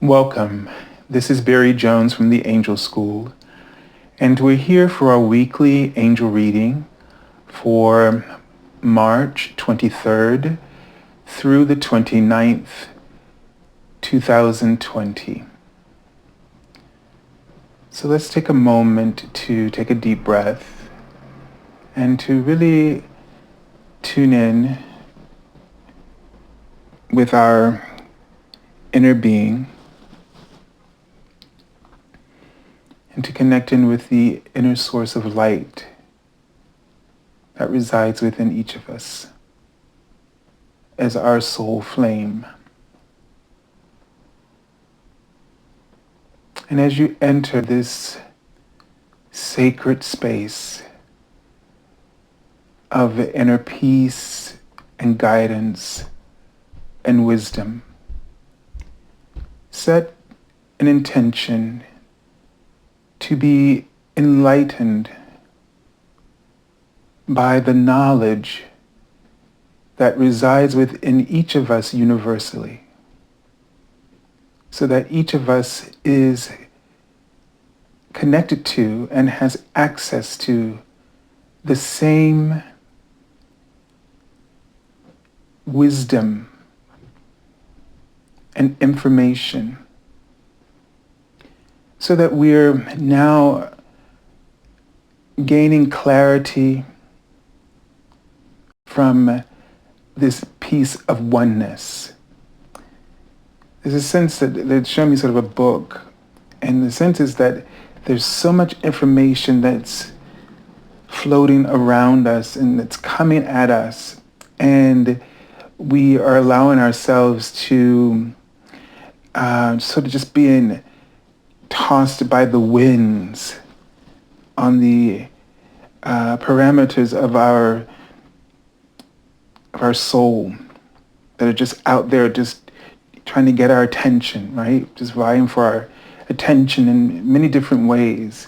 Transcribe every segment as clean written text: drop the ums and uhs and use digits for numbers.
Welcome. This is Barry Jones from the Angel School, and we're here for our weekly angel reading for March 23rd through the 29th, 2020. So let's take a moment to take a deep breath and to really tune in with our inner being, and to connect in with the inner source of light that resides within each of us as our soul flame. And as you enter this sacred space of inner peace and guidance and wisdom, set an intention to be enlightened by the knowledge that resides within each of us universally, so that each of us is connected to and has access to the same wisdom and information, so that we're now gaining clarity from this piece of oneness. There's a sense that they're showing me sort of a book, and the sense is that there's so much information that's floating around us and that's coming at us, and we are allowing ourselves to sort of just being tossed by the winds on the parameters of our soul that are just out there, just trying to get our attention, right? Just vying for our attention in many different ways.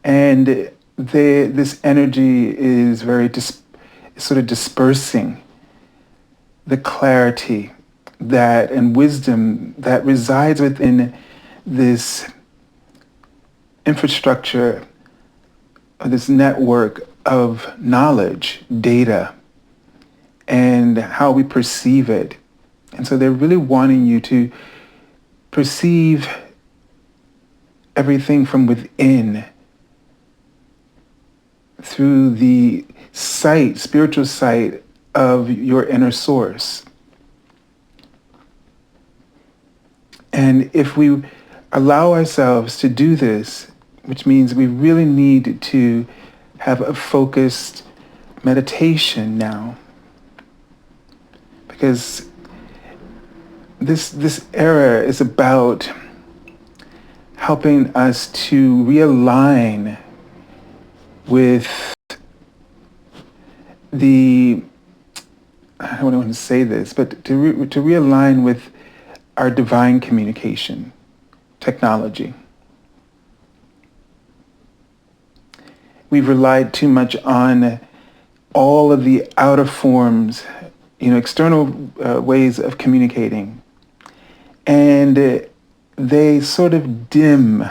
And this energy is very sort of dispersing the clarity that and wisdom that resides within this infrastructure, this network of knowledge, data, and how we perceive it. And so they're really wanting you to perceive everything from within through the sight, spiritual sight of your inner source. And if we allow ourselves to do this, which means we really need to have a focused meditation now, because this era is about helping us to realign with the, I don't want to say this, but to realign with our divine communication technology. We've relied too much on all of the outer forms, external ways of communicating. And they sort of dim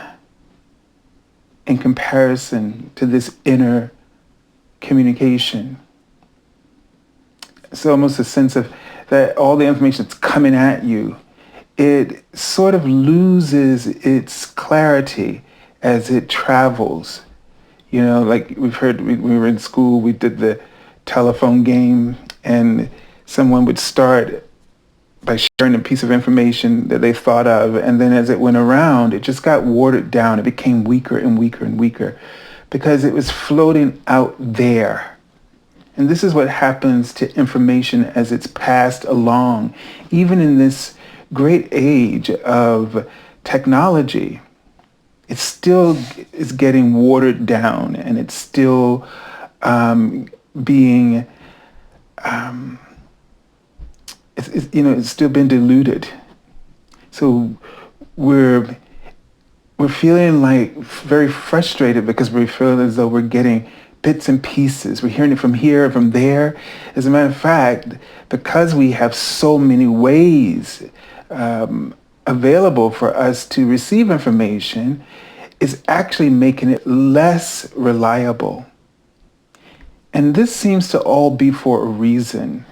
in comparison to this inner communication. It's almost a sense of that all the information that's coming at you, it sort of loses its clarity as it travels. Like we've heard, we were in school, we did the telephone game, and someone would start by sharing a piece of information that they thought of, and then as it went around, it just got watered down. It became weaker and weaker and weaker because it was floating out there. And this is what happens to information as it's passed along, even in this great age of technology. It still is getting watered down, and it's still being, it's still been diluted. So we're feeling like very frustrated because we feel as though we're getting bits and pieces. We're hearing it from here, from there. As a matter of fact, because we have so many ways of available for us to receive information is actually making it less reliable. And this seems to all be for a reason.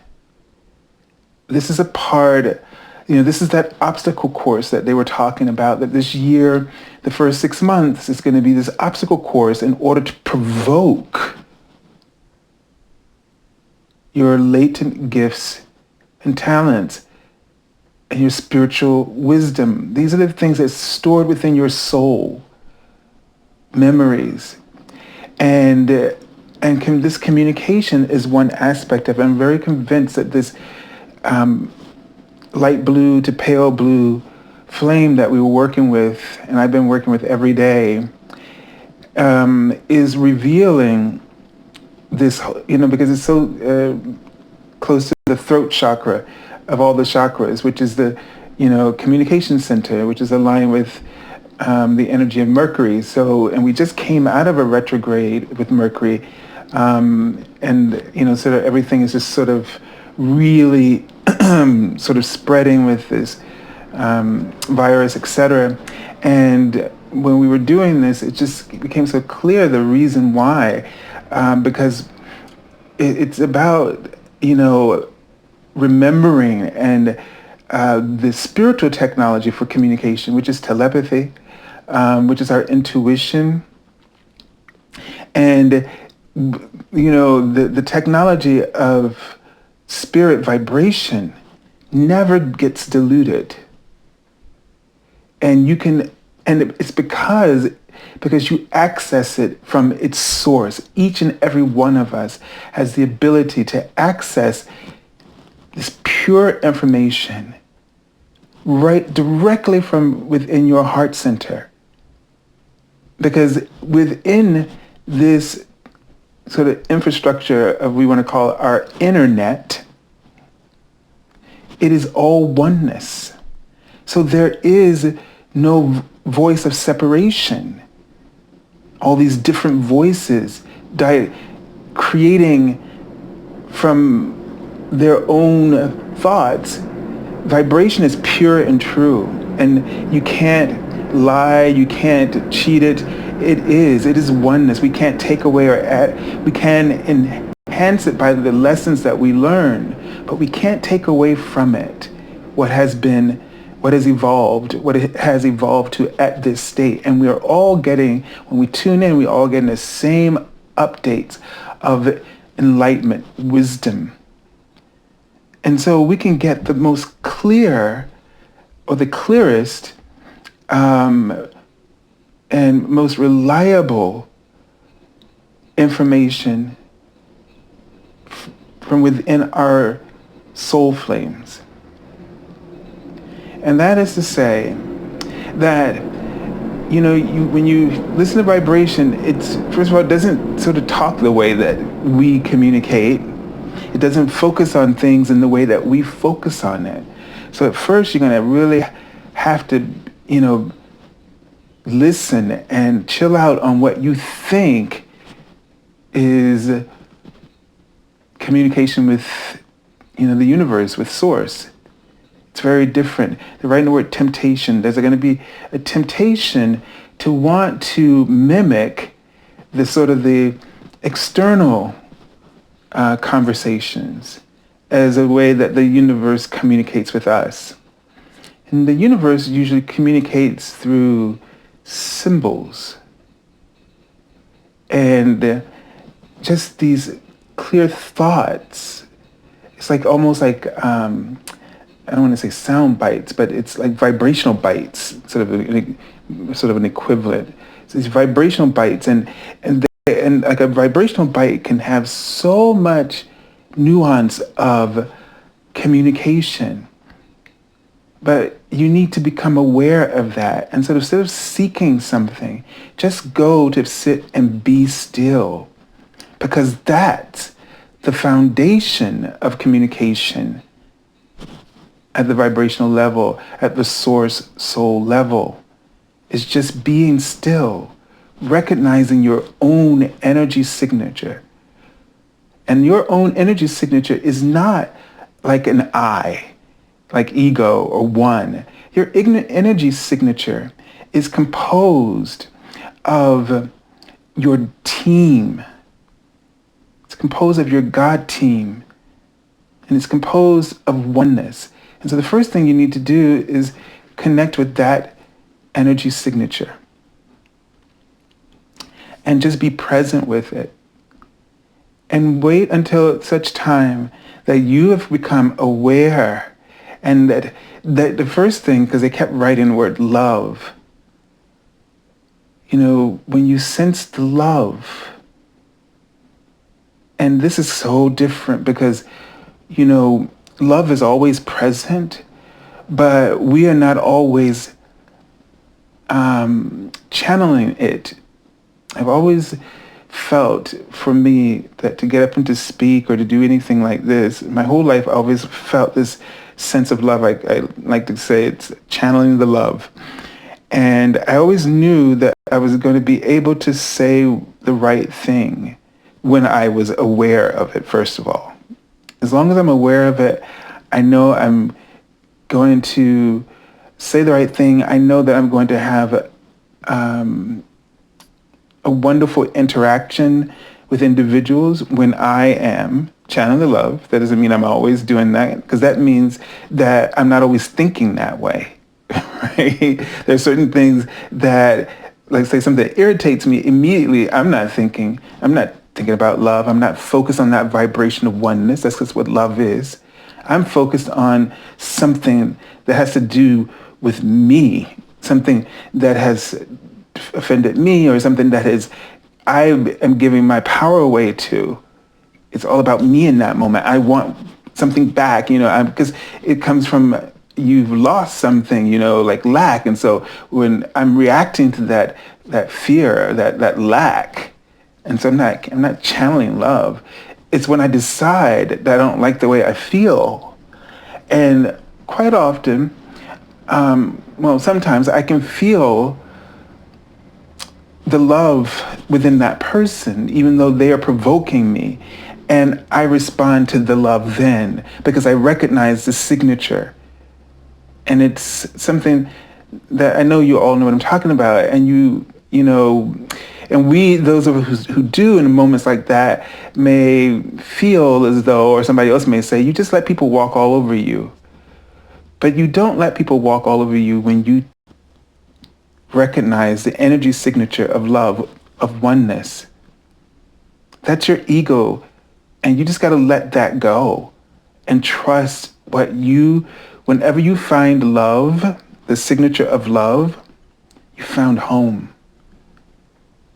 This is a part, this is that obstacle course that they were talking about, that this year, the first 6 months, is going to be this obstacle course in order to provoke your latent gifts and talents and your spiritual wisdom. These are the things that's stored within your soul, memories. And this communication is one aspect of it. I'm very convinced that this light blue to pale blue flame that we were working with, and I've been working with every day, is revealing this, because it's so close to the throat chakra of all the chakras, which is the, communication center, which is aligned with the energy of Mercury. So, and we just came out of a retrograde with Mercury, and sort of everything is just sort of really sort of spreading with this virus, etc. And when we were doing this, it just became so clear the reason why, because it's about, remembering and the spiritual technology for communication, which is telepathy, which is our intuition. And, the technology of spirit vibration never gets diluted. And it's because you access it from its source. Each and every one of us has the ability to access this pure information right directly from within your heart center. Because within this sort of infrastructure of, we want to call it our internet, it is all oneness. So there is no voice of separation. All these different voices creating from their own thoughts. Vibration is pure and true, and you can't lie, you can't cheat it. It is oneness. We can't take away or add. We can enhance it by the lessons that we learn, but we can't take away from it what has evolved to at this state. And we are all getting, when we tune in, we all getting the same updates of enlightenment, wisdom. And so we can get the most clear, or the clearest, and most reliable information from within our soul flames. And that is to say that, when you listen to vibration, it's, first of all, it doesn't sort of talk the way that we communicate. It doesn't focus on things in the way that we focus on it. So at first, you're going to really have to, listen and chill out on what you think is communication with, the universe, with source. It's very different. They're writing the word temptation. There's going to be a temptation to want to mimic the sort of the external conversations as a way that the universe communicates with us. And the universe usually communicates through symbols and just these clear thoughts. It's like almost like, I don't want to say sound bites, but it's like vibrational bites, sort of an equivalent. So these vibrational bites, and like a vibrational bite can have so much nuance of communication. But you need to become aware of that. And so instead of seeking something, just go to sit and be still. Because that's the foundation of communication at the vibrational level, at the source soul level. It's just being still, recognizing your own energy signature. And your own energy signature is not like an I. like ego or one. Your energy signature is composed of your team. It's composed of your God team. And it's composed of oneness. And so the first thing you need to do is connect with that energy signature. And just be present with it. And wait until such time that you have become aware, and that the first thing, because they kept writing the word love, when you sense the love, and this is so different because, love is always present, but we are not always channeling it. I've always felt, for me, that to get up and to speak or to do anything like this, my whole life I always felt this sense of love. I like to say it's channeling the love. And I always knew that I was going to be able to say the right thing when I was aware of it, first of all. As long as I'm aware of it, I know I'm going to say the right thing. I know that I'm going to have a wonderful interaction with individuals when I am channeling the love. That doesn't mean I'm always doing that, because that means that I'm not always thinking that way. Right? There's certain things that, like say something that irritates me, immediately I'm not thinking about love. I'm not focused on that vibration of oneness. That's just what love is. I'm focused on something that has to do with me, something that has offended me, or something that I am giving my power away to. It's all about me in that moment. I want something back, because it comes from, you've lost something, like lack. And so when I'm reacting to that fear, that lack, and so I'm not channeling love. It's when I decide that I don't like the way I feel. And quite often, sometimes I can feel the love within that person, even though they are provoking me. And I respond to the love then, because I recognize the signature. And it's something that I know you all know what I'm talking about. And and we, those of us who do in moments like that, may feel as though, or somebody else may say, you just let people walk all over you. But you don't let people walk all over you when you recognize the energy signature of love, of oneness. That's your ego. And you just got to let that go and trust whenever you find love, the signature of love, you found home.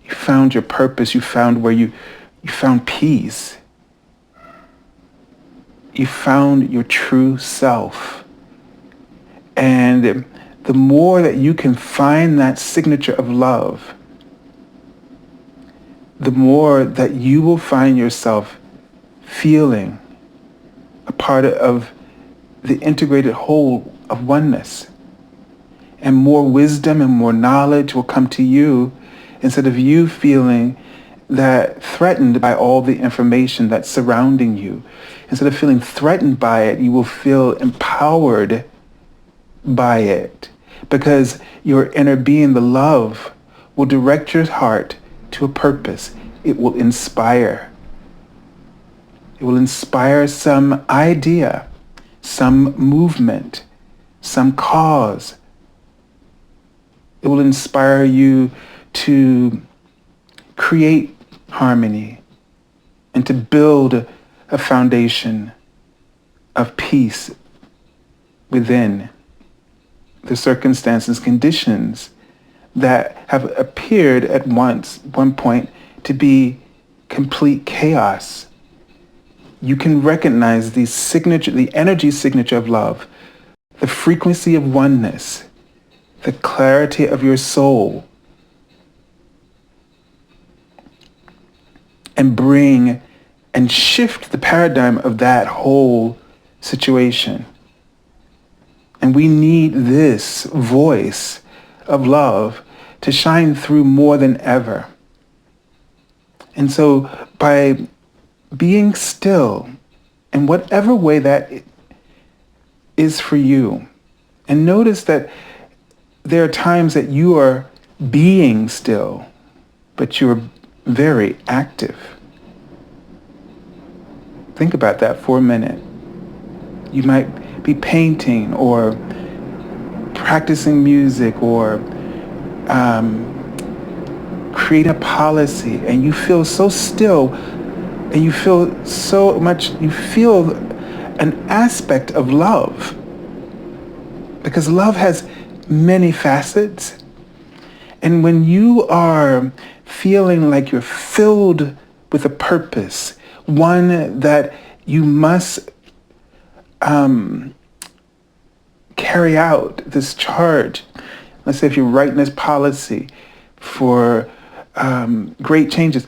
You found your purpose. You found where you found peace. You found your true self. And the more that you can find that signature of love, the more that you will find yourself feeling a part of the integrated whole of oneness. And more wisdom and more knowledge will come to you, instead of you feeling that threatened by all the information that's surrounding you. Instead of feeling threatened by it, you will feel empowered by it, because your inner being, the love, will direct your heart to a purpose. It will inspire. It will inspire some idea, some movement, some cause. It will inspire you to create harmony and to build a foundation of peace within the circumstances, conditions that have appeared at one point to be complete chaos. You can recognize the energy signature of love, the frequency of oneness, the clarity of your soul, and bring and shift the paradigm of that whole situation. And we need this voice of love to shine through more than ever. And so by being still, in whatever way that is for you. And notice that there are times that you are being still, but you're very active. Think about that for a minute. You might be painting or practicing music or create a policy, and you feel so still, and you feel so much, you feel an aspect of love, because love has many facets. And when you are feeling like you're filled with a purpose, one that you must carry out this charge. Let's say if you're writing this policy for great changes,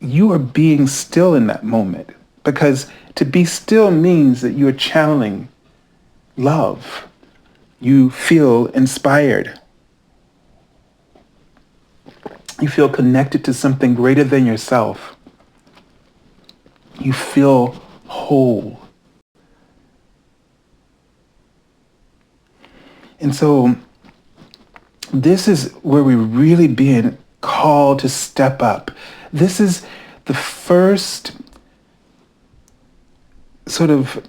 you are being still in that moment, because to be still means that you're channeling love. You feel inspired. You feel connected to something greater than yourself. You feel whole. And so this is where we're really being called to step up. This is the first the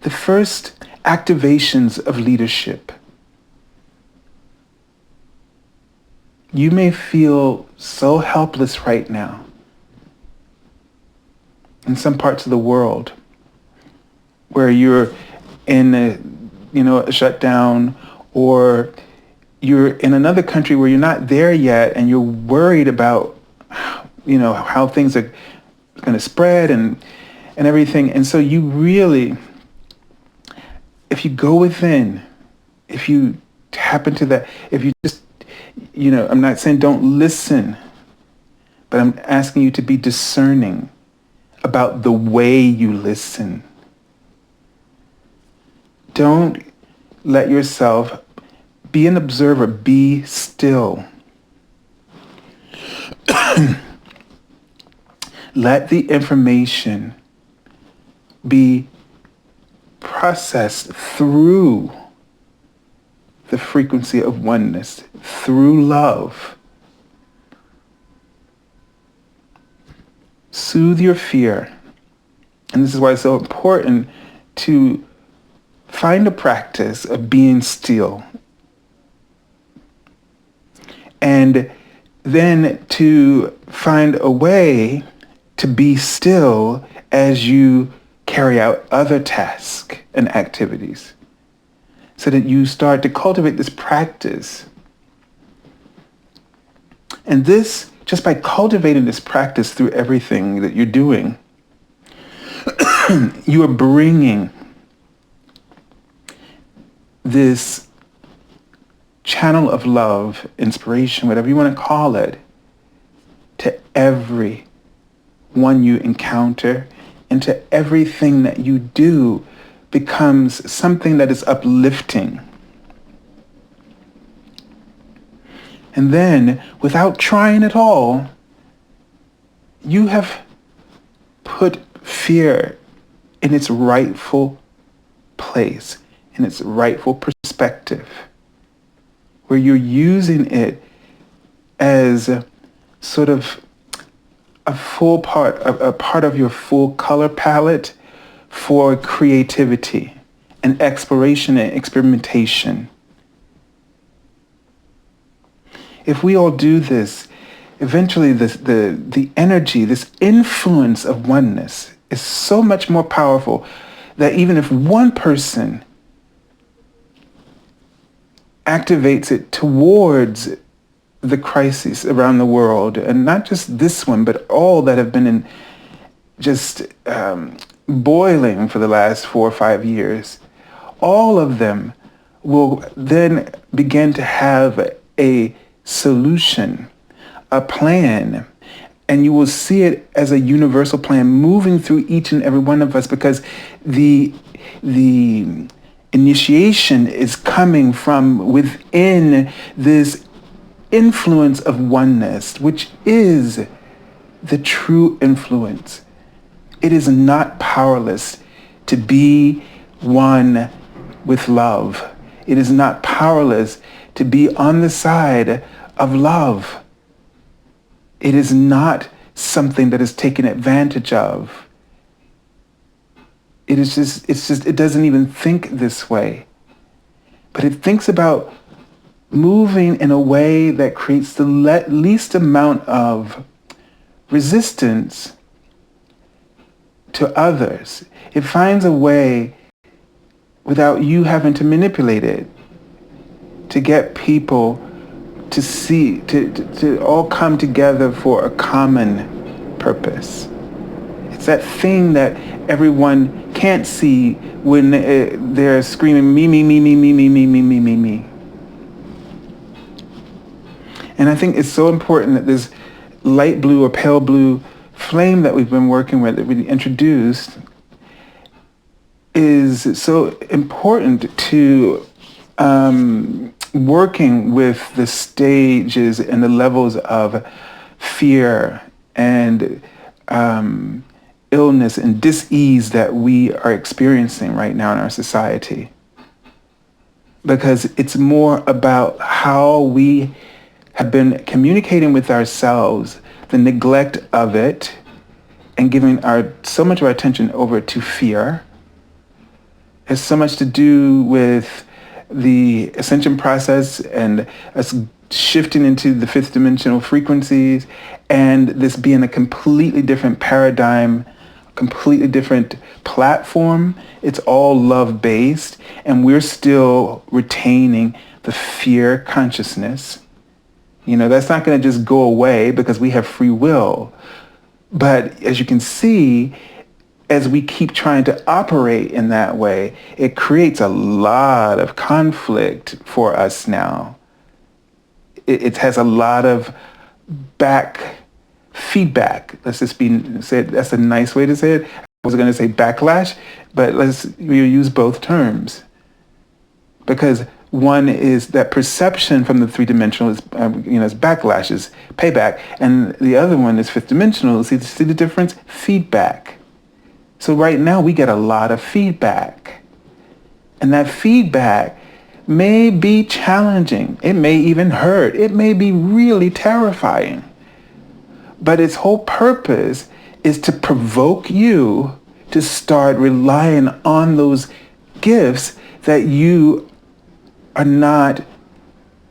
first activations of leadership. You may feel so helpless right now in some parts of the world where you're in a shutdown, or you're in another country where you're not there yet and you're worried about how things are going to spread and everything. And so you really, if you go within, if you tap into that, if you just, I'm not saying don't listen, but I'm asking you to be discerning about the way you listen. Don't let yourself be an observer. Be still. Let the information be processed through the frequency of oneness, through love. Soothe your fear. And this is why it's so important to find a practice of being still. And then to find a way to be still as you carry out other tasks and activities, so that you start to cultivate this practice. And this, just by cultivating this practice through everything that you're doing, you are bringing this channel of love, inspiration, whatever you want to call it, to every one you encounter, and to everything that you do becomes something that is uplifting. And then, without trying at all, you have put fear in its rightful place, in its rightful perspective, where you're using it as sort of a part of your full color palette for creativity and exploration and experimentation. If we all do this, eventually the energy, this influence of oneness is so much more powerful that even if one person activates it towards the crises around the world, and not just this one, but all that have been in just boiling for the last 4 or 5 years, all of them will then begin to have a solution, a plan, and you will see it as a universal plan moving through each and every one of us, because the initiation is coming from within this influence of oneness, which is the true influence. It is not powerless to be one with love. It is not powerless to be on the side of love. It is not something that is taken advantage of. It doesn't even think this way. But it thinks about moving in a way that creates the least amount of resistance to others. It finds a way without you having to manipulate it to get people to see, to all come together for a common purpose. It's that thing that everyone can't see when they're screaming me, me, me, me, me, me, me, me, me, me, me. And I think it's so important that this light blue or pale blue flame that we've been working with, that we introduced, is so important to working with the stages and the levels of fear and illness and dis-ease that we are experiencing right now in our society. Because it's more about how we have been communicating with ourselves, the neglect of it, and giving so much of our attention over to fear. Has so much to do with the ascension process and us shifting into the fifth dimensional frequencies, and this being a completely different paradigm, completely different platform. It's all love-based, and we're still retaining the fear consciousness. You know, that's not going to just go away because we have free will. But as you can see, as we keep trying to operate in that way, it creates a lot of conflict for us now. It has a lot of back feedback. Let's just say that's a nice way to say it. I was going to say backlash, but we use both terms. Because one is that perception from the three-dimensional is, is backlash, is payback, and the other one is fifth dimensional. See the difference? Feedback. So right now we get a lot of feedback, and that feedback may be challenging. It may even hurt. It may be really terrifying. But its whole purpose is to provoke you to start relying on those gifts that you are not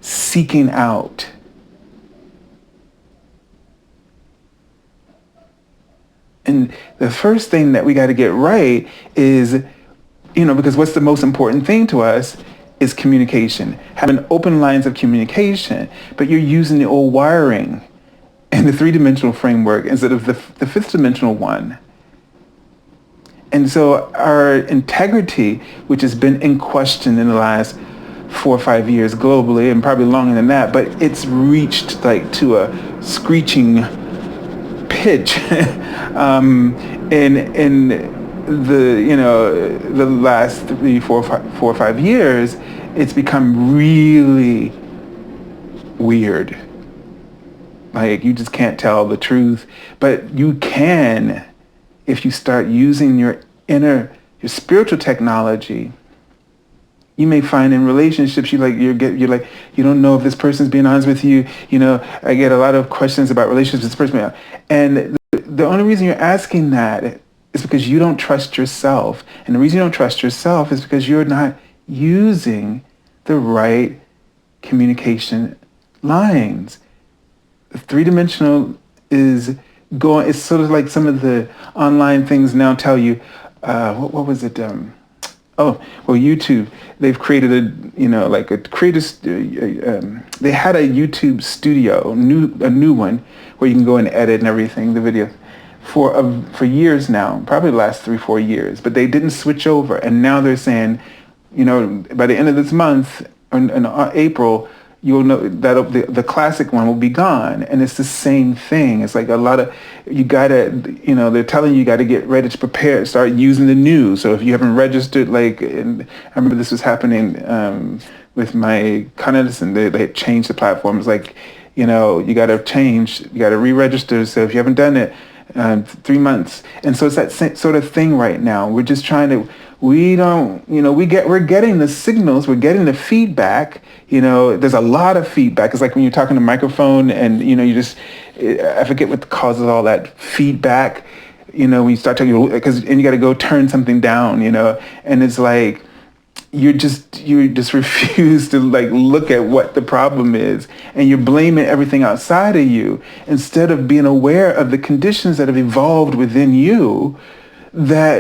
seeking out. And the first thing that we got to get right is, because what's the most important thing to us is communication. Having open lines of communication, but you're using the old wiring in the three-dimensional framework instead of the fifth dimensional one. And so our integrity, which has been in question in the last 4 or 5 years globally, and probably longer than that, but it's reached to a screeching pitch in the last 3, 4 or 5 years. It's become really weird. You just can't tell the truth, but you can if you start using your spiritual technology. You may find in relationships you don't know if this person's being honest with you. I get a lot of questions about relationships with this person, and the only reason you're asking that is because you don't trust yourself. And the reason you don't trust yourself is because you're not using the right communication lines. The three-dimensional is going. It's sort of like some of the online things now tell you. What was it? YouTube. They've created a they had a YouTube studio, a new one, where you can go and edit and everything, the video, for years now, probably the last 3-4 years. But they didn't switch over, and now they're saying, by the end of this month, in April, you'll know that the classic one will be gone. And it's the same thing. It's like a lot of, they're telling you got to get ready to prepare, start using the new. So if you haven't registered, and I remember this was happening with my Con Edison, they had changed the platform. It's you got to change, you got to re-register. So if you haven't done it, 3 months. And so it's that sort of thing right now. We're just trying to We don't, we're getting the signals, we're getting the feedback. There's a lot of feedback. It's like when you're talking to a microphone and, I forget what causes all that feedback, when you start talking, and you got to go turn something down, and it's like, you just refuse to like look at what the problem is, and you're blaming everything outside of you instead of being aware of the conditions that have evolved within you, what's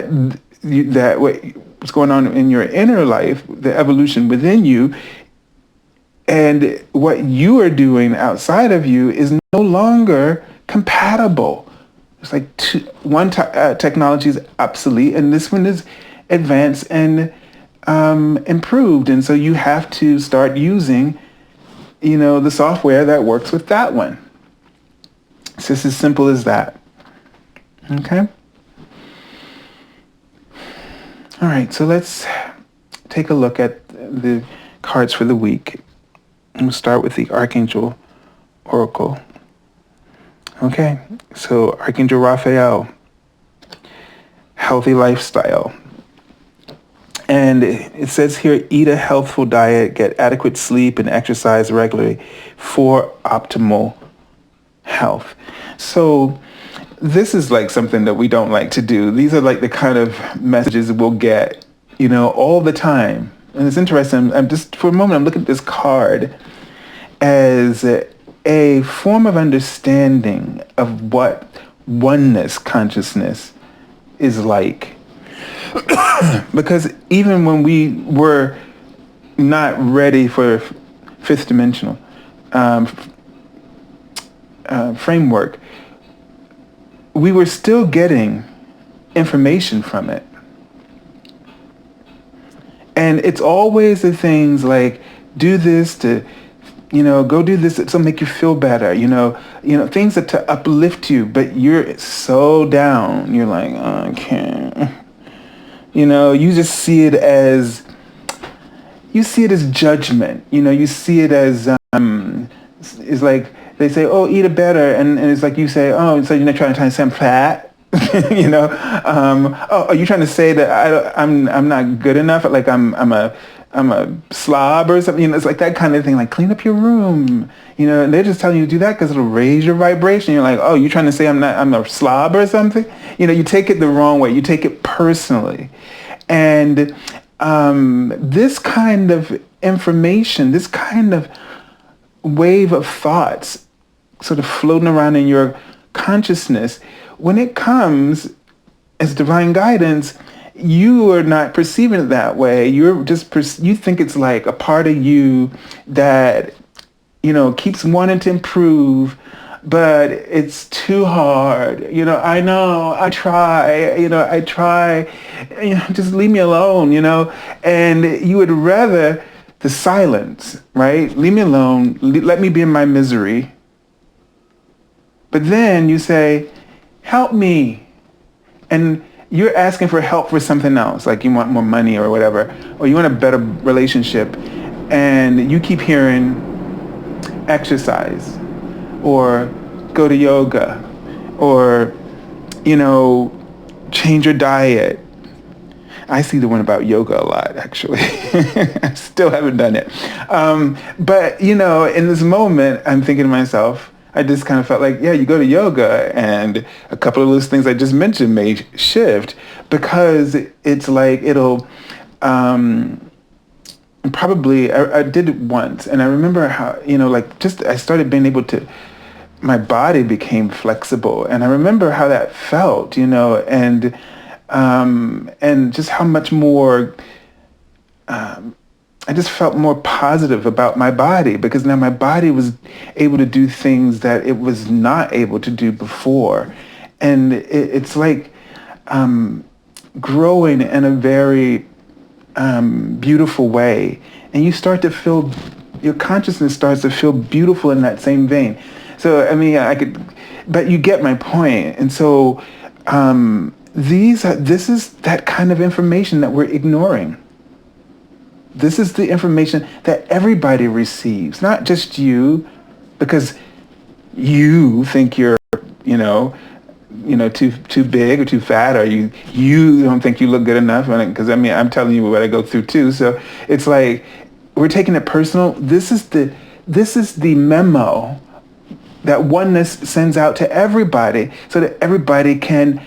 going on in your inner life, the evolution within you, and what you are doing outside of you is no longer compatible. It's like one technology is obsolete and this one is advanced and improved, and so you have to start using, the software that works with that one. It's just as simple as that. Okay. All right, so let's take a look at the cards for the week. We'll start with the Archangel Oracle. Okay, so Archangel Raphael, healthy lifestyle. And it says here, eat a healthful diet, get adequate sleep, and exercise regularly for optimal health. So this is like something that we don't like to do. These are like the kind of messages we'll get, all the time. And it's interesting. I'm just, for a moment, I'm looking at this card as a form of understanding of what oneness consciousness is like. Because even when we were not ready for fifth dimensional framework, we were still getting information from it. And it's always the things like, do this to, go do this to make you feel better, things that to uplift you, but you're so down. You're like, oh, I can't. You just see it as judgment. You see it as, it's like, they say, oh, eat it better. And it's like you say, oh, so you're not trying to say I'm fat? Oh, are you trying to say that I'm not good enough? Like I'm a slob or something? It's like that kind of thing, like clean up your room, and they're just telling you to do that because it'll raise your vibration. You're like, oh, you're trying to say I'm a slob or something? You take it the wrong way. You take it personally. And this kind of information, this kind of wave of thoughts sort of floating around in your consciousness, when it comes as divine guidance, you are not perceiving it that way. You're just you think it's like a part of you that keeps wanting to improve, but it's too hard. I know, I try, just leave me alone, and you would rather the silence, right? Leave me alone, let me be in my misery. But then you say, help me. And you're asking for help for something else, like you want more money or whatever, or you want a better relationship, and you keep hearing exercise, or go to yoga, or, change your diet. I see the one about yoga a lot, actually. I still haven't done it. But, in this moment, I'm thinking to myself, I just kind of felt like, yeah, you go to yoga and a couple of those things I just mentioned may shift, because it's like it'll probably, I did it once, and I remember how, I started being able to, my body became flexible, and I remember how that felt, and just how much more, I just felt more positive about my body, because now my body was able to do things that it was not able to do before. And it's like growing in a very beautiful way. And you start to feel, your consciousness starts to feel beautiful in that same vein. So, but you get my point. And so this is that kind of information that we're ignoring. This is the information that everybody receives, not just you, because you think you're, too big or too fat, or you don't think you look good enough. Because I mean, I'm telling you what I go through too. So it's like we're taking it personal. This is the memo that oneness sends out to everybody, so that everybody can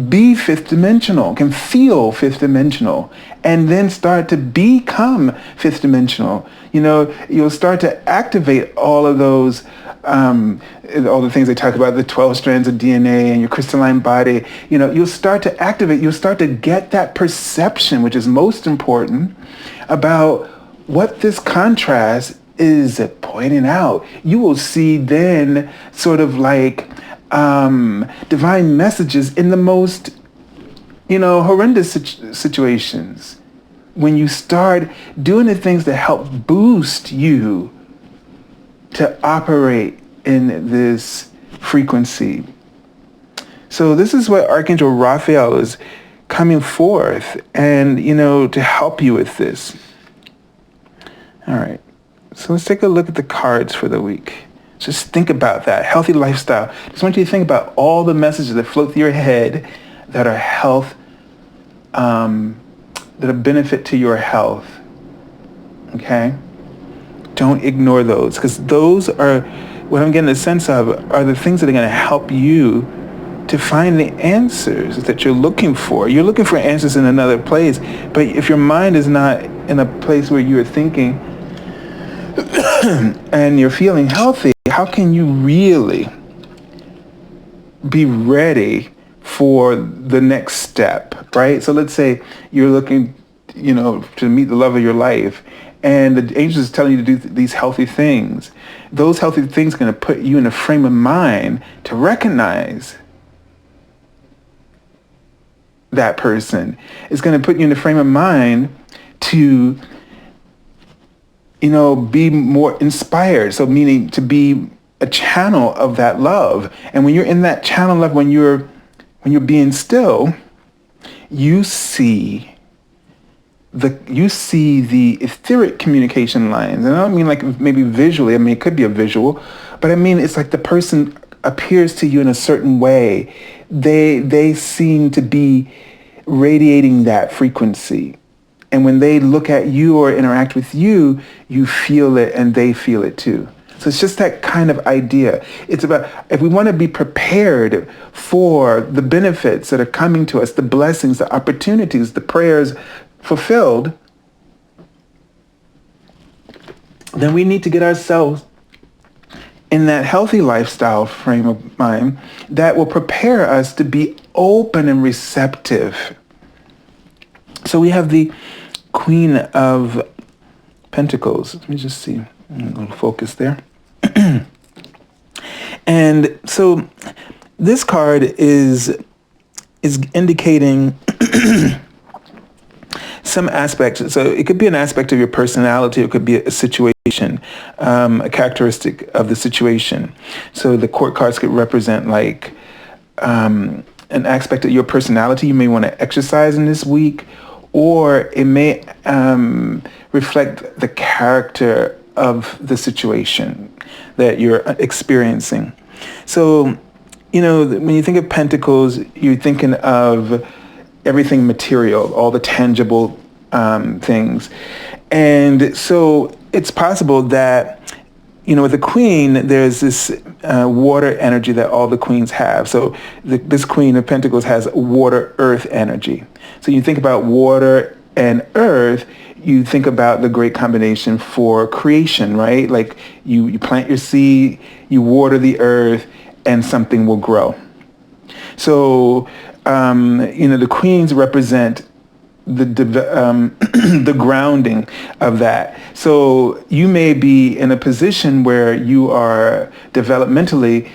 be fifth dimensional, can feel fifth dimensional, and then start to become fifth dimensional. You'll start to activate all of those, all the things they talk about, the 12 strands of DNA and your crystalline body. You'll start to activate, you'll start to get that perception, which is most important, about what this contrast is pointing out. You will see then sort of like divine messages in the most, horrendous situations. When you start doing the things that help boost you to operate in this frequency. So this is what Archangel Raphael is coming forth and, to help you with this. All right. So let's take a look at the cards for the week. Just think about that. Healthy lifestyle. Just want you to think about all the messages that float through your head that are health, that are benefit to your health. Okay? Don't ignore those, because those are, what I'm getting a sense of, are the things that are going to help you to find the answers that you're looking for. You're looking for answers in another place, but if your mind is not in a place where you're thinking and you're feeling healthy, how can you really be ready for the next step, right? So let's say you're looking, to meet the love of your life, and the angels is telling you to do these healthy things. Those healthy things are going to put you in a frame of mind to recognize that person. It's going to put you in a frame of mind to, be more inspired. So meaning to be a channel of that love. And when you're in that channel of love, when you're being still, you see the etheric communication lines. And I don't mean like maybe visually. I mean, it could be a visual, but I mean, it's like the person appears to you in a certain way. They seem to be radiating that frequency. And when they look at you or interact with you, you feel it and they feel it too. So it's just that kind of idea. It's about, if we want to be prepared for the benefits that are coming to us, the blessings, the opportunities, the prayers fulfilled, then we need to get ourselves in that healthy lifestyle frame of mind that will prepare us to be open and receptive. So we have the Queen of Pentacles. Let me just see. I'm going to focus there. And so this card is indicating some aspects. So it could be an aspect of your personality. It could be a situation, a characteristic of the situation. So the court cards could represent like an aspect of your personality you may want to exercise in this week, or it may reflect the character of the situation that you're experiencing. So, when you think of Pentacles, you're thinking of everything material, all the tangible things. And so it's possible that, with the Queen, there's this water energy that all the queens have. So this Queen of Pentacles has water, earth energy. So you think about water and earth, you think about the great combination for creation, right? Like you plant your seed, you water the earth, and something will grow. So, the queens represent the grounding of that. So you may be in a position where you are developmentally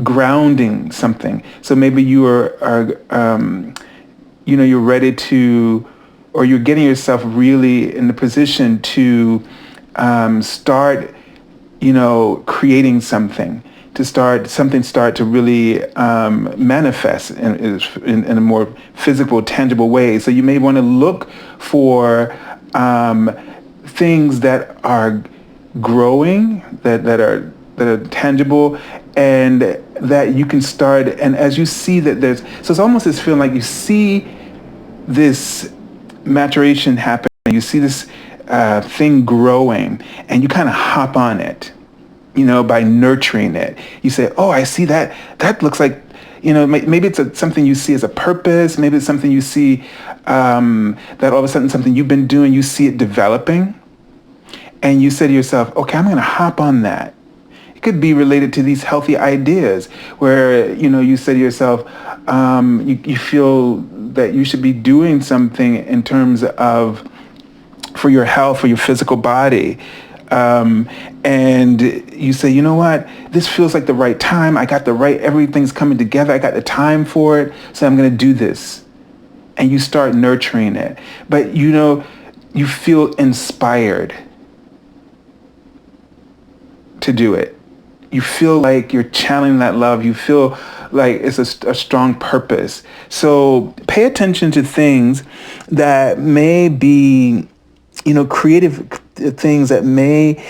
grounding something. So maybe you are you're ready to, or you're getting yourself really in the position to start, creating something. To start to really manifest in a more physical, tangible way. So you may want to look for things that are growing, that are tangible, and that you can start, and as you see that so it's almost this feeling like you see this maturation happen, you see this thing growing, and you kind of hop on it, by nurturing it. You say, oh, I see that. That looks like, maybe it's something you see as a purpose. Maybe it's something you see that all of a sudden something you've been doing, you see it developing. And you say to yourself, okay, I'm going to hop on that. It could be related to these healthy ideas where, you say to yourself, you feel that you should be doing something in terms of for your health, for your physical body. And you say, you know what, this feels like the right time. Everything's coming together. I got the time for it. So I'm going to do this. And you start nurturing it. But, you feel inspired to do it. You feel like you're channeling that love. You feel like it's a strong purpose. So pay attention to things that may be, creative things that may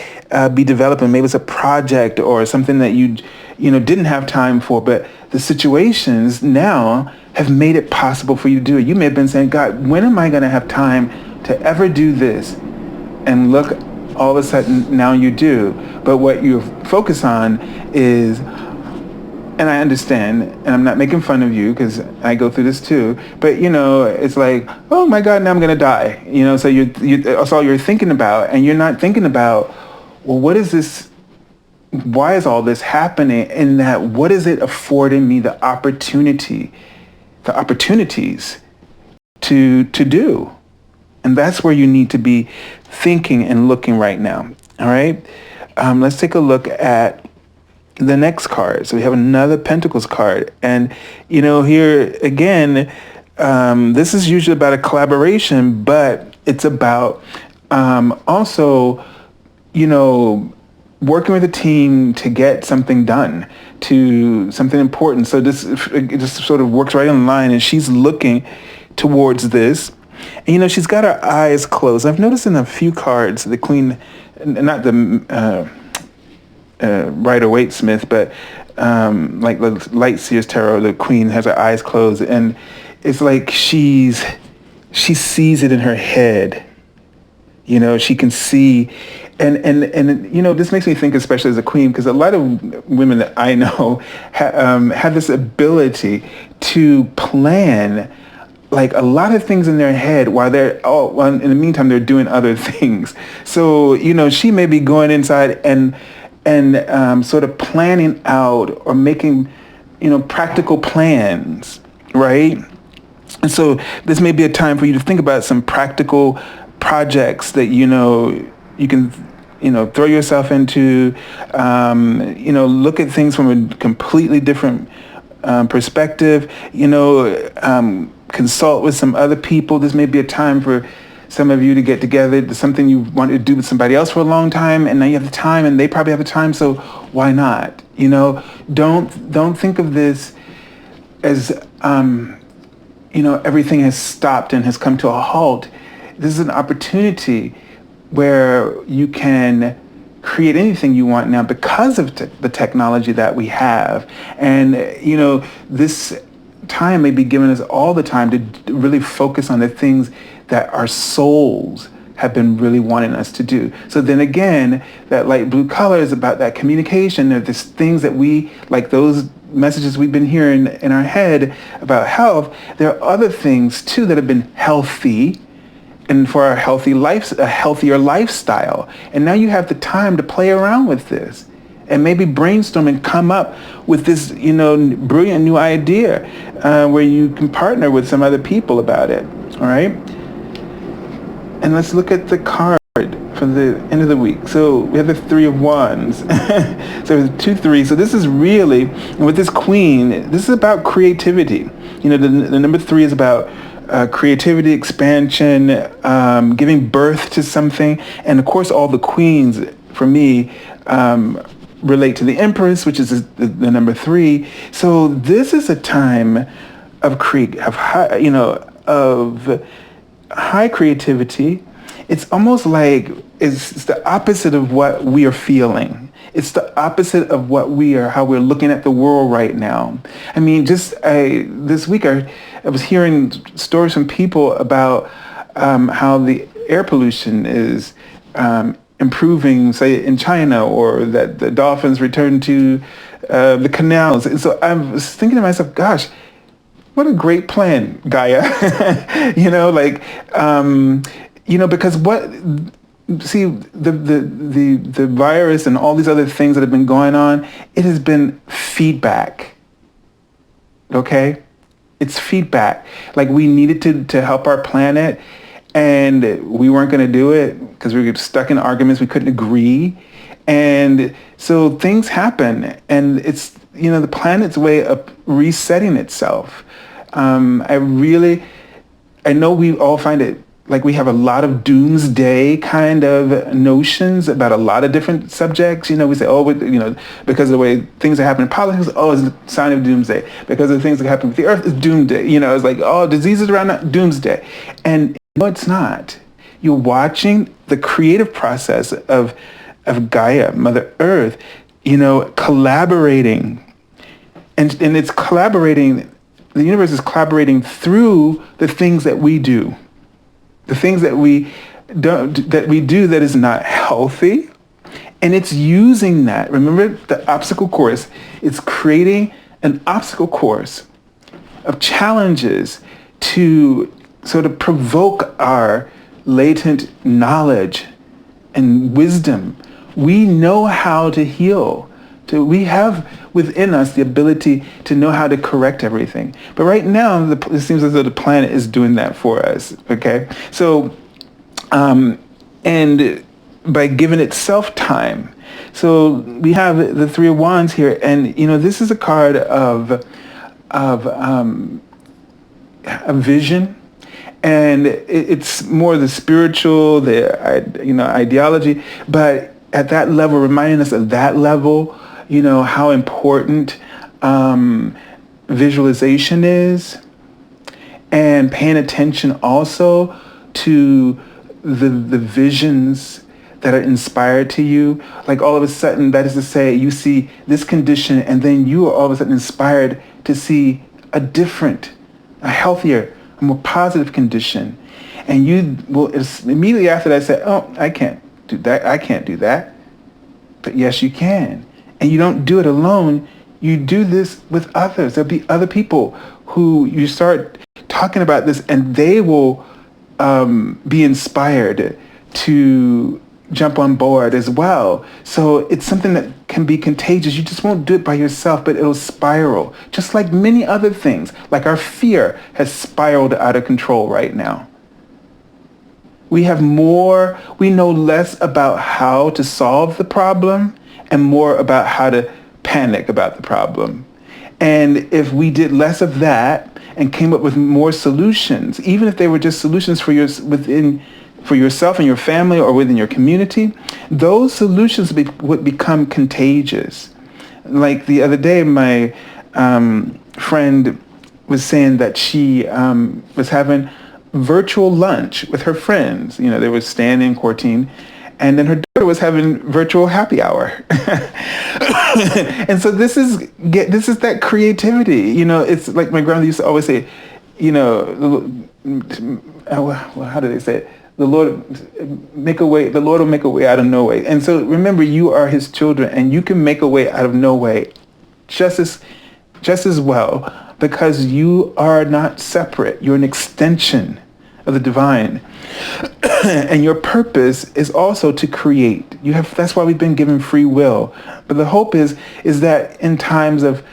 be developing. Maybe it's a project or something that you didn't have time for, but the situations now have made it possible for you to do it. You may have been saying, God, when am I going to have time to ever do this? And look, all of a sudden now you do. But what you focus on is, and I understand, and I'm not making fun of you because I go through this too, but it's like, oh my God, now I'm going to die. So that's all you're thinking about, and you're not thinking about, well, what is this? Why is all this happening? And that, what is it affording me the opportunities to do? And that's where you need to be thinking and looking right now. All right. Let's take a look at the next card. So we have another Pentacles card. And, here again, this is usually about a collaboration, but it's about also, working with a team to get something done, to something important. So it just sort of works right in line, and she's looking towards this. And, she's got her eyes closed. I've noticed in a few cards, the Queen, not the Rider-Waite-Smith, but like the Light Seers Tarot, the Queen has her eyes closed, and it's like she sees it in her head. She can see, and this makes me think, especially as a queen, because a lot of women that I know have this ability to plan like a lot of things in their head while in the meantime they're doing other things. So she may be going inside and sort of planning out or making practical plans, right? And so this may be a time for you to think about some practical projects that you can throw yourself into, look at things from a completely different perspective, consult with some other people. This may be a time for some of you to get together. There's something you wanted to do with somebody else for a long time, and now you have the time, and they probably have the time, so why not? Don't think of this as everything has stopped and has come to a halt. This is an opportunity where you can create anything you want now because of the technology that we have. And, this time may be given us all the time to really focus on the things that our souls have been really wanting us to do. So then again, that light blue color is about that communication. There's things that we, like those messages we've been hearing in our head about health, there are other things too that have been healthy and for a healthier lifestyle. And now you have the time to play around with this and maybe brainstorm and come up with this, brilliant new idea where you can partner with some other people about it. All right. And let's look at the card for the end of the week. So we have the Three of Wands. So 2 3. So this is really, and with this Queen, this is about creativity. The number 3 is about creativity, expansion, giving birth to something. And of course, all the queens, for me, relate to the Empress, which is the number 3. So this is a time of high creativity. It's almost like it's the opposite of what we are feeling. It's the opposite of what we are, how we're looking at the world right now. I mean, this week I was hearing stories from people about how the air pollution is improving, say, in China, or that the dolphins return to the canals. And so I was thinking to myself, gosh, what a great plan, Gaia. Because see, the virus and all these other things that have been going on, it has been feedback. Okay? It's feedback. Like, we needed to help our planet, and we weren't going to do it because we were stuck in arguments. We couldn't agree. And so things happen, and it's, the planet's way of resetting itself. I know we all find it like we have a lot of doomsday kind of notions about a lot of different subjects. We say, because of the way things are happening in politics, it's a sign of doomsday. Because of the things that happen with the earth, it's doomsday. It's like, diseases around that, doomsday. And no, it's not. You're watching the creative process of Gaia, Mother Earth, collaborating. And it's collaborating, the universe is collaborating through the things that we do. The things that we do that is not healthy. And it's using that. Remember the obstacle course. It's creating an obstacle course of challenges to sort of provoke our latent knowledge and wisdom. We know how to heal. We have within us the ability to know how to correct everything. But right now, it seems as though the planet is doing that for us, okay? So, and by giving itself time. So we have the Three of Wands here, and, this is a card of a vision. And it's more the spiritual, the ideology, but at that level, reminding us of that level, how important visualization is, and paying attention also to the visions that are inspired to you. Like, all of a sudden, that is to say, you see this condition, and then you are all of a sudden inspired to see a different, a healthier, a more positive condition. And you will immediately after that say, I can't do that. I can't do that. But yes, you can. And you don't do it alone. You do this with others. There'll be other people who you start talking about this, and they will be inspired to jump on board as well. So it's something that can be contagious. You just won't do it by yourself, but it'll spiral. Just like many other things, like our fear has spiraled out of control right now. We know less about how to solve the problem and more about how to panic about the problem. And if we did less of that and came up with more solutions, even if they were just solutions for yourself and your family or within your community, those solutions would become contagious. Like the other day, my friend was saying that she was having virtual lunch with her friends. They were staying in quarantine, and then her daughter was having virtual happy hour. And so this is that creativity. It's like my grandmother used to always say, how do they say it? The Lord make a way. The Lord will make a way out of no way. And so remember, you are His children, and you can make a way out of no way, just as well, because you are not separate. You're an extension of the divine, and your purpose is also to create. That's why we've been given free will. But the hope is that in times of,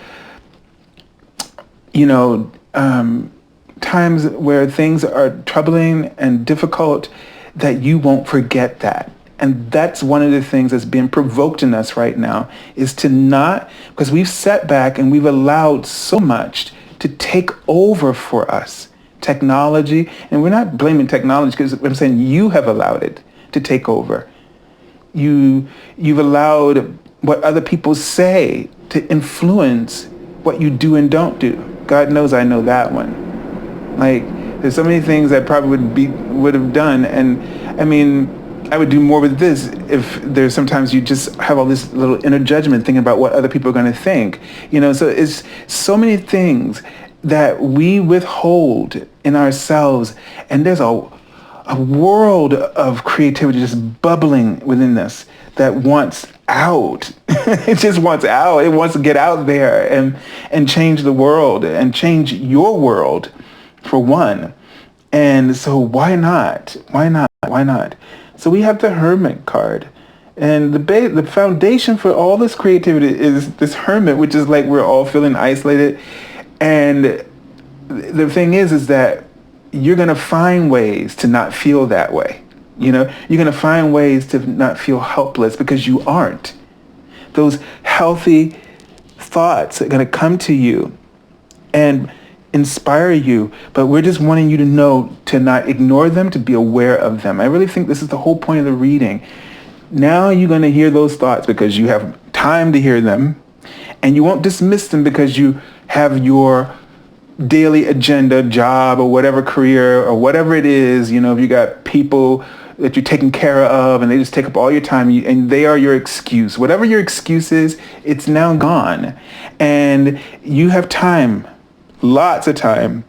times where things are troubling and difficult, that you won't forget that. And that's one of the things that's being provoked in us right now, is to not, because we've sat back and we've allowed so much to take over for us. Technology, and we're not blaming technology, because I'm saying you have allowed it to take over. You've allowed what other people say to influence what you do and don't do. God knows I know that one. Like, there's so many things I probably would have done, and I mean, I would do more with this if there's sometimes you just have all this little inner judgment thinking about what other people are going to think. So it's so many things that we withhold in ourselves, and there's a world of creativity just bubbling within us that wants out. It just wants out. It wants to get out there and change the world and change your world, for one. And so why not? Why not? Why not? So we have the Hermit card. And the foundation for all this creativity is this Hermit, which is like we're all feeling isolated. And the thing is that you're going to find ways to not feel that way. You're going to find ways to not feel helpless, because you aren't. Those healthy thoughts are going to come to you and inspire you, but we're just wanting you to know to not ignore them, to be aware of them. I really think this is the whole point of the reading. Now you're going to hear those thoughts because you have time to hear them, and you won't dismiss them because you have your daily agenda, job, or whatever, career, or whatever it is. If you got people that you're taking care of and they just take up all your time, and they are your excuse. Whatever your excuse is, it's now gone. And you have time, lots of time.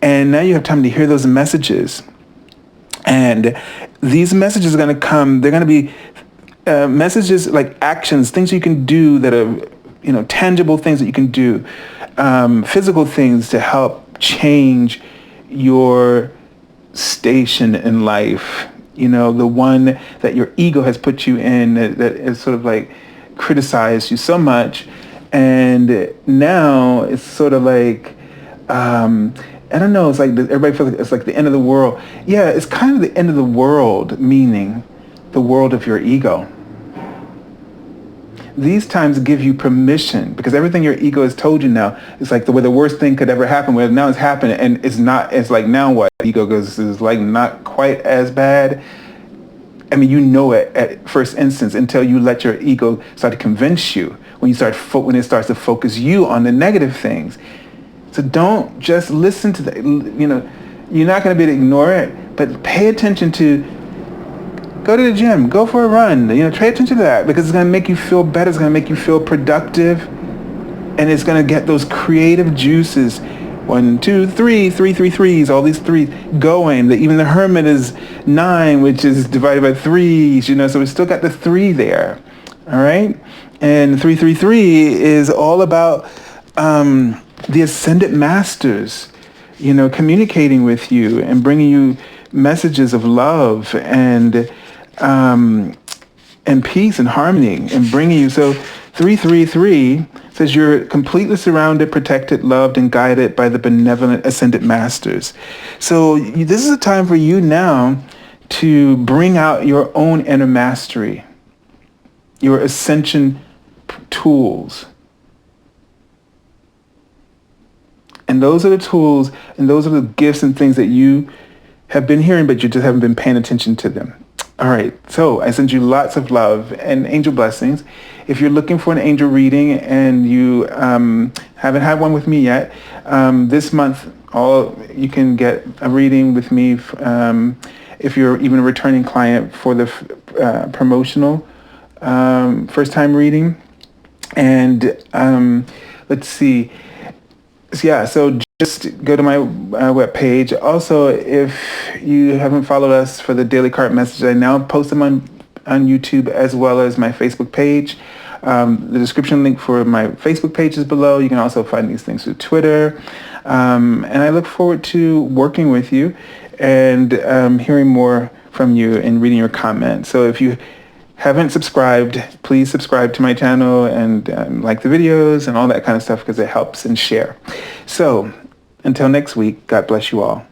And now you have time to hear those messages. And these messages are going to come, they're going to be messages like actions, things you can do that are, tangible things that you can do, physical things to help change your station in life. The one that your ego has put you in, that is sort of like criticized you so much. And now it's sort of like, I don't know, it's like everybody feels like it's like the end of the world. Yeah, it's kind of the end of the world, meaning the world of your ego. These times give you permission, because everything your ego has told you now is like the worst thing could ever happen. Well, now it's happened, and it's like, now what? Ego goes, is like not quite as bad. I mean, it at first instance until you let your ego start to convince you, when it starts to focus you on the negative things. So don't just listen to that. You're not going to be able to ignore it, but pay attention to, go to the gym, go for a run, pay attention to that, because it's going to make you feel better. It's going to make you feel productive, and it's going to get those creative juices, 1, 2, 3, 3, 3, threes, all these threes going. Even the Hermit is 9, which is divided by threes, so we still got the 3 there. All right. And 3, 3, 3 is all about, the Ascended Masters, communicating with you and bringing you messages of love and peace and harmony, and bringing you. So 333 says you're completely surrounded, protected, loved, and guided by the benevolent Ascended Masters. So this is a time for you now to bring out your own inner mastery, your Ascension tools. And those are the tools, and those are the gifts and things that you have been hearing, but you just haven't been paying attention to them. All right, so I send you lots of love and angel blessings. If you're looking for an angel reading and you haven't had one with me yet, this month you can get a reading with me if you're even a returning client for the promotional first-time reading. And let's see. Yeah, so just go to my webpage. Also, if you haven't followed us for the daily card messages, I now post them on YouTube as well as my Facebook page. The description link for my Facebook page is below. You can also find these things through Twitter. And I look forward to working with you and hearing more from you and reading your comments. So if you haven't subscribed, please subscribe to my channel and like the videos and all that kind of stuff, because it helps, and share. So until next week, God bless you all.